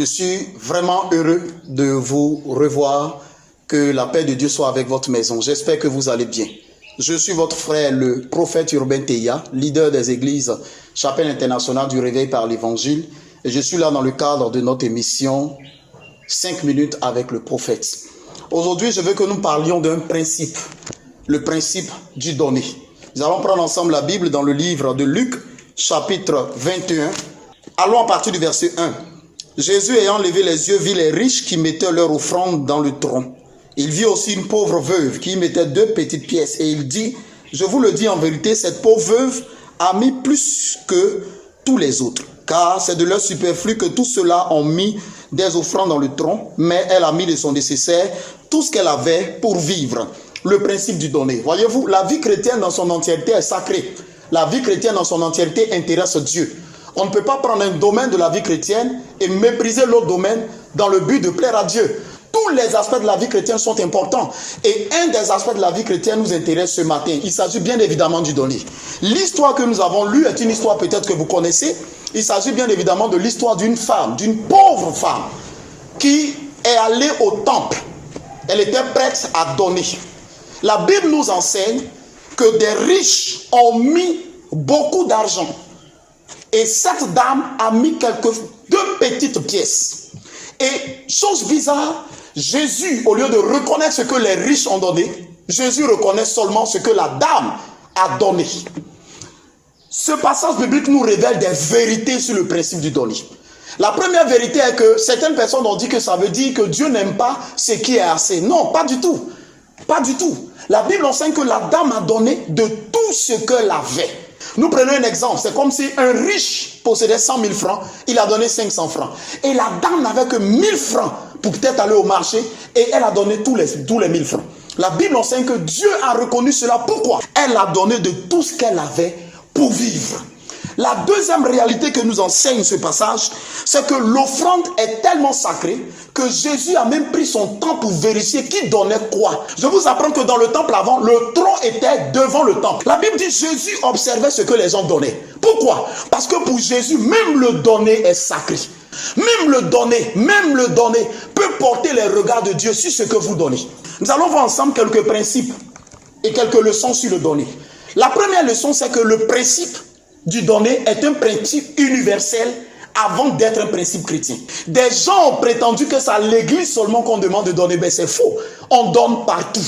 suis vraiment heureux de vous revoir. Que la paix de Dieu soit avec votre maison. J'espère que vous allez bien. Je suis votre frère, le prophète Urbain Teya, leader des églises Chapelle internationale du réveil par l'évangile. Et je suis là dans le cadre de notre émission 5 minutes avec le prophète. Aujourd'hui, je veux que nous parlions d'un principe, le principe du donner. Nous allons prendre ensemble la Bible dans le livre de Luc, chapitre 21. Allons à partir du verset 1. Jésus ayant levé les yeux, vit les riches qui mettaient leur offrande dans le tronc. Il vit aussi une pauvre veuve qui mettait 2 petites pièces. Et il dit, je vous le dis en vérité, cette pauvre veuve a mis plus que tous les autres. Car c'est de leur superflu que tous ceux-là ont mis des offrandes dans le tronc. Mais elle a mis de son nécessaire tout ce qu'elle avait pour vivre. Le principe du donner. Voyez-vous, la vie chrétienne dans son entièreté est sacrée. La vie chrétienne dans son entièreté intéresse Dieu. On ne peut pas prendre un domaine de la vie chrétienne et mépriser l'autre domaine dans le but de plaire à Dieu. Tous les aspects de la vie chrétienne sont importants. Et un des aspects de la vie chrétienne nous intéresse ce matin. Il s'agit bien évidemment du donner. L'histoire que nous avons lue est une histoire peut-être que vous connaissez. Il s'agit bien évidemment de l'histoire d'une femme, d'une pauvre femme, qui est allée au temple. Elle était prête à donner. La Bible nous enseigne que des riches ont mis beaucoup d'argent. Et cette dame a mis 2 petites pièces. Et chose bizarre, Jésus, au lieu de reconnaître ce que les riches ont donné, Jésus reconnaît seulement ce que la dame a donné. Ce passage biblique nous révèle des vérités sur le principe du donner. La première vérité est que certaines personnes ont dit que ça veut dire que Dieu n'aime pas ce qui est assez. Non, pas du tout. Pas du tout. La Bible enseigne que la dame a donné de tout ce qu'elle avait. Nous prenons un exemple. C'est comme si un riche possédait 100 000 francs. Il a donné 500 francs. Et la dame n'avait que 1000 francs pour peut-être aller au marché. Et elle a donné tous les 1000 francs. La Bible enseigne que Dieu a reconnu cela. Pourquoi? Elle a donné de tout ce qu'elle avait pour vivre. La deuxième réalité que nous enseigne ce passage, c'est que l'offrande est tellement sacrée que Jésus a même pris son temps pour vérifier qui donnait quoi. Je vous apprends que dans le temple avant, le tronc était devant le temple. La Bible dit que Jésus observait ce que les gens donnaient. Pourquoi? Parce que pour Jésus, même le donner est sacré. Même le donner peut porter les regards de Dieu sur ce que vous donnez. Nous allons voir ensemble quelques principes et quelques leçons sur le donner. La première leçon, c'est que le principe du donner est un principe universel avant d'être un principe chrétien. Des gens ont prétendu que c'est à l'église seulement qu'on demande de donner. Mais c'est faux. On donne partout.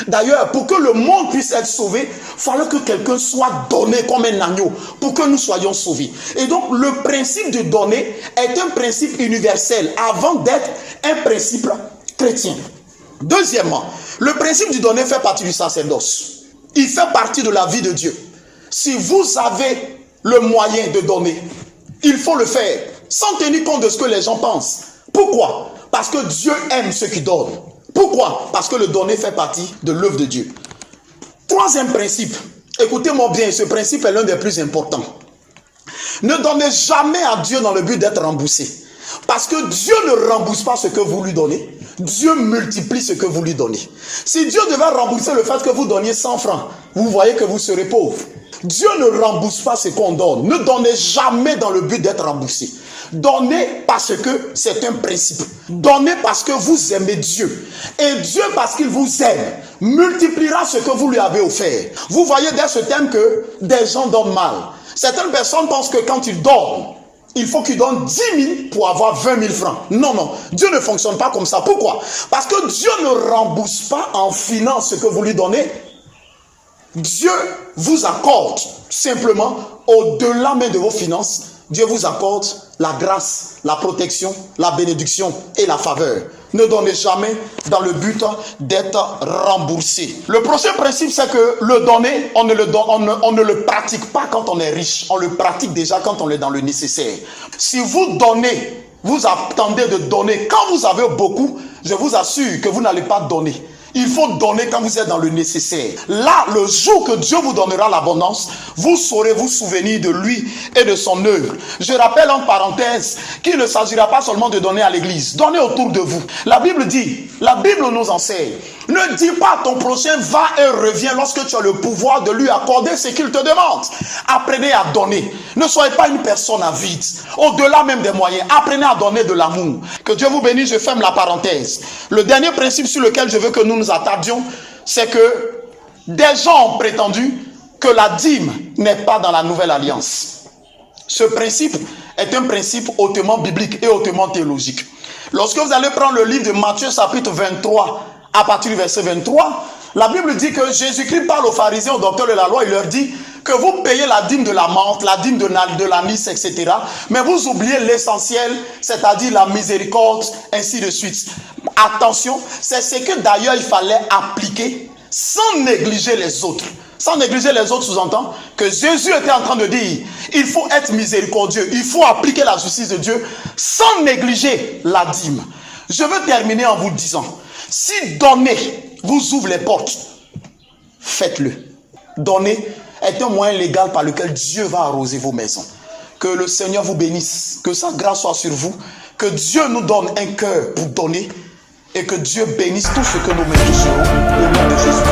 D'ailleurs, pour que le monde puisse être sauvé, il fallait que quelqu'un soit donné comme un agneau pour que nous soyons sauvés. Et donc, le principe du donner est un principe universel avant d'être un principe chrétien. Deuxièmement, le principe du donner fait partie du sacerdoce. Il fait partie de la vie de Dieu. Si vous avez le moyen de donner, il faut le faire sans tenir compte de ce que les gens pensent. Pourquoi? Parce que Dieu aime ceux qui donnent. Pourquoi? Parce que le donner fait partie de l'œuvre de Dieu. Troisième principe, écoutez-moi bien, ce principe est l'un des plus importants. Ne donnez jamais à Dieu dans le but d'être remboursé. Parce que Dieu ne rembourse pas ce que vous lui donnez. Dieu multiplie ce que vous lui donnez. Si Dieu devait rembourser le fait que vous donniez 100 francs, vous voyez que vous serez pauvre. Dieu ne rembourse pas ce qu'on donne. Ne donnez jamais dans le but d'être remboursé. Donnez parce que c'est un principe. Donnez parce que vous aimez Dieu. Et Dieu, parce qu'il vous aime, multipliera ce que vous lui avez offert. Vous voyez dès ce thème que des gens donnent mal. Certaines personnes pensent que quand ils donnent, il faut qu'ils donnent 10 000 pour avoir 20 000 francs. Non, non. Dieu ne fonctionne pas comme ça. Pourquoi? Parce que Dieu ne rembourse pas en finance ce que vous lui donnez. Dieu vous accorde simplement, au-delà même de vos finances, Dieu vous accorde la grâce, la protection, la bénédiction et la faveur. Ne donnez jamais dans le but d'être remboursé. Le prochain principe, c'est que le donner, on ne le pratique pas quand on est riche. On le pratique déjà quand on est dans le nécessaire. Si vous donnez, vous attendez de donner. Quand vous avez beaucoup, je vous assure que vous n'allez pas donner. Il faut donner quand vous êtes dans le nécessaire. Là, le jour que Dieu vous donnera l'abondance, vous saurez vous souvenir de lui et de son œuvre. Je rappelle en parenthèse qu'il ne s'agira pas seulement de donner à l'église. Donnez autour de vous. La Bible dit, la Bible nous enseigne. Ne dis pas à ton prochain, va et reviens lorsque tu as le pouvoir de lui accorder ce qu'il te demande. Apprenez à donner. Ne soyez pas une personne avide. Au-delà même des moyens, apprenez à donner de l'amour. Que Dieu vous bénisse, je ferme la parenthèse. Le dernier principe sur lequel je veux que nous nous attardions, c'est que des gens ont prétendu que la dîme n'est pas dans la nouvelle alliance. Ce principe est un principe hautement biblique et hautement théologique. Lorsque vous allez prendre le livre de Matthieu chapitre 23, à partir du verset 23, la Bible dit que Jésus-Christ parle aux pharisiens, aux docteurs de la loi, il leur dit que vous payez la dîme de la menthe, la dîme de l'anis, etc. Mais vous oubliez l'essentiel, c'est-à-dire la miséricorde, ainsi de suite. Attention, c'est ce que d'ailleurs il fallait appliquer sans négliger les autres. Sans négliger les autres sous-entend que Jésus était en train de dire, il faut être miséricordieux, il faut appliquer la justice de Dieu sans négliger la dîme. Je veux terminer en vous disant, si donner vous ouvre les portes, faites-le. Donner est un moyen légal par lequel Dieu va arroser vos maisons. Que le Seigneur vous bénisse, que sa grâce soit sur vous, que Dieu nous donne un cœur pour donner et que Dieu bénisse tout ce que nous méritons au nom de Jésus.